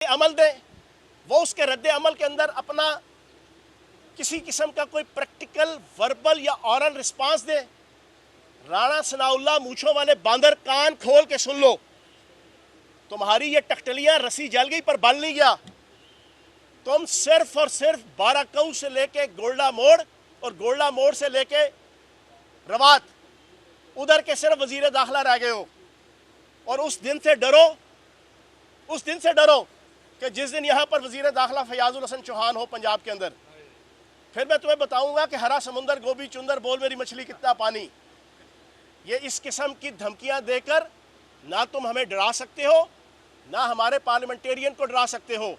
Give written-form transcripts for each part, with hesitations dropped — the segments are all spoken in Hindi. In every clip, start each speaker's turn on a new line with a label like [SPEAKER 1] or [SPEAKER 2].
[SPEAKER 1] अमल दें, वो उसके रद्द अमल के अंदर अपना किसी किस्म का कोई प्रैक्टिकल वर्बल या ऑरल रिस्पांस दे। राणा सनाउल्लाह मूछों वाले बांदर, कान खोल के सुन लो, तुम्हारी ये टकटलियां रस्सी जल गई पर बल नहीं गया। तुम सिर्फ और सिर्फ बाराकऊ से लेके गोल्डा मोड़ और गोल्डा मोड़ से लेके रवात उधर के सिर्फ वजीर दाखिला रह गए हो। और उस दिन से डरो कि जिस दिन यहां पर वजीर दाखिला फयाजुल हसन चौहान हो पंजाब के अंदर, फिर मैं तुम्हें बताऊंगा कि हरा समुंदर गोभी चुंदर बोल मेरी मछली कितना पानी। ये इस किस्म की धमकियां देकर ना तुम हमें डरा सकते हो, ना हमारे पार्लियामेंटेरियन को डरा सकते हो।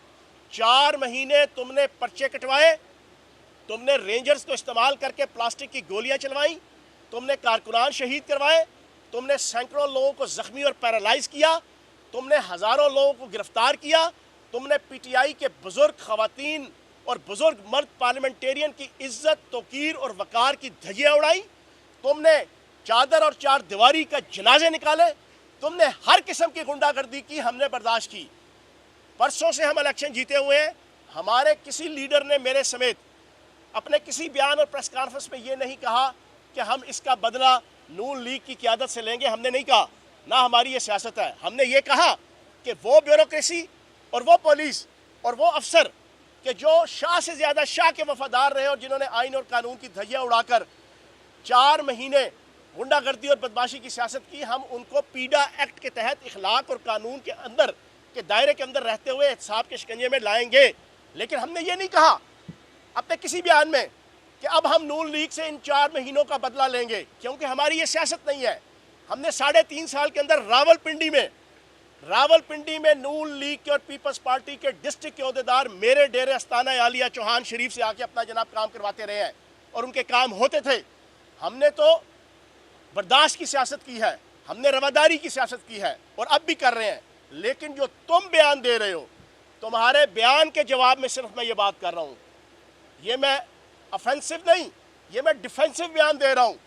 [SPEAKER 1] 4 महीने तुमने पर्चे कटवाए, तुमने रेंजर्स को इस्तेमाल करके प्लास्टिक की गोलियां चलवाई, तुमने कारकुनान शहीद करवाए, तुमने सैकड़ों लोगों को जख्मी और पैरालाइज किया, तुमने हज़ारों लोगों को गिरफ्तार किया, तुमने पीटीआई के बुजुर्ग खवातीन और बुजुर्ग मर्द पार्लियामेंटेरियन की इज्जत, तौकीर और वकार की धज्जियां उड़ाई, तुमने चादर और चार दीवारी का जनाजे निकाले, तुमने हर किस्म की गुंडागर्दी की, हमने बर्दाश्त की। परसों से हम इलेक्शन जीते हुए हैं, हमारे किसी लीडर ने मेरे समेत अपने किसी बयान और प्रेस कॉन्फ्रेंस में ये नहीं कहा कि हम इसका बदला नून लीग की क़यादत से लेंगे। हमने नहीं कहा, ना हमारी ये सियासत है। हमने ये कहा कि वो ब्यूरोक्रेसी और वो पुलिस और वो अफसर कि जो शाह से ज़्यादा शाह के वफादार रहे और जिन्होंने आइन और कानून की धज्जियां उड़ाकर 4 महीने गुंडागर्दी और बदमाशी की सियासत की, हम उनको पीडा एक्ट के तहत इखलाक और कानून के अंदर के दायरे के अंदर रहते हुए एहतसाब के शिकंजे में लाएंगे। लेकिन हमने ये नहीं कहा अपने किसी बयान में कि अब हम नून लीग से इन 4 महीनों का बदला लेंगे, क्योंकि हमारी ये सियासत नहीं है। हमने 3.5 साल के अंदर रावलपिंडी में नून लीग के और पीपल्स पार्टी के डिस्ट्रिक्ट के अहदेदार मेरे डेरे अस्ताना आलिया चौहान शरीफ से आके अपना जनाब काम करवाते रहे हैं और उनके काम होते थे। हमने तो बर्दाश्त की सियासत की है, हमने रवादारी की सियासत की है और अब भी कर रहे हैं। लेकिन जो तुम बयान दे रहे हो, तुम्हारे बयान के जवाब में सिर्फ मैं ये बात कर रहा हूँ, ये मैं ऑफेंसिव नहीं, ये मैं डिफेंसिव बयान दे रहा हूँ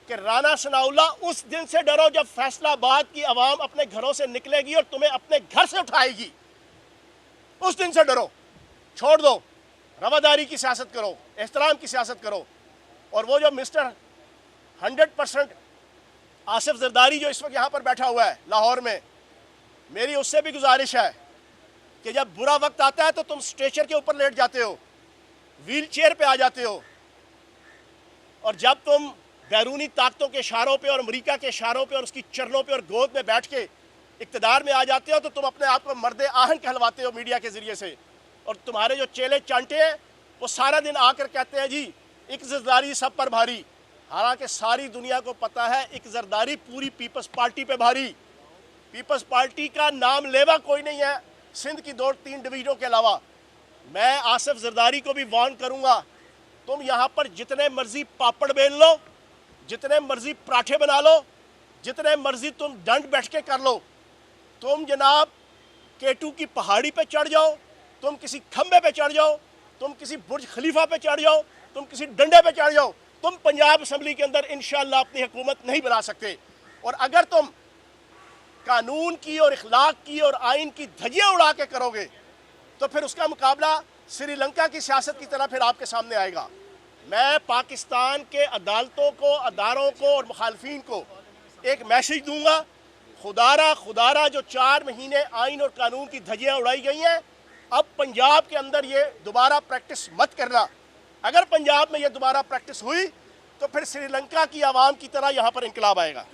[SPEAKER 1] कि राणा सनाउल्लाह उस दिन से डरो जब फैसलाबाद की आवाम अपने घरों से निकलेगी और तुम्हें अपने घर से उठाएगी। उस दिन से डरो, छोड़ दो, रवादारी की सियासत करो, एहतराम की सियासत करो। और वो जो मिस्टर 100% आसिफ जरदारी जो इस वक्त यहाँ पर बैठा हुआ है लाहौर में, मेरी उससे भी गुजारिश है कि जब बुरा वक्त आता है तो तुम स्ट्रेचर के ऊपर लेट जाते हो, व्हील चेयर पे आ जाते हो, और जब तुम बैरूनी ताकतों के इशारों पे और अमेरिका के इशारों पे और उसकी चरणों पे और गोद में बैठ के इक़्तिदार में आ जाते हो, तो तुम अपने आप को मर्द आहन कहलवाते हो मीडिया के ज़रिए से। और तुम्हारे जो चेले चांटे हैं वो सारा दिन आकर कहते हैं जी एक जरदारी सब पर भारी। हालांकि सारी दुनिया को पता है एक जरदारी पूरी पीपल्स पार्टी पे भारी। पीपल्स पार्टी का नाम लेवा कोई नहीं है सिंध की 2-3 डिवीजनों के अलावा। मैं आसिफ जरदारी को भी वार्न करूंगा, तुम यहाँ पर जितने मर्जी पापड़ बेल लो, जितने मर्जी पराठे बना लो, जितने मर्जी तुम दंड बैठ के कर लो, तुम जनाब केटू की पहाड़ी पे चढ़ जाओ, तुम किसी खंबे पे चढ़ जाओ, तुम किसी बुर्ज खलीफा पे चढ़ जाओ, तुम किसी डंडे पे चढ़ जाओ, तुम पंजाब असम्बली के अंदर इंशाअल्लाह अपनी हुकूमत नहीं बना सकते। और अगर तुम कानून की और इखलाक की और आइन की धज्जियां उड़ा के करोगे तो फिर उसका मुकाबला श्रीलंका की सियासत की तरह फिर आपके सामने आएगा। मैं पाकिस्तान के अदालतों को, अदारों को और मुखालफीन को एक मैसेज दूंगा, खुदारा जो 4 महीने आइन और कानून की धज्जियां उड़ाई गई हैं, अब पंजाब के अंदर ये दोबारा प्रैक्टिस मत करना। अगर पंजाब में ये दोबारा प्रैक्टिस हुई तो फिर श्रीलंका की आवाम की तरह यहाँ पर इंकलाब आएगा।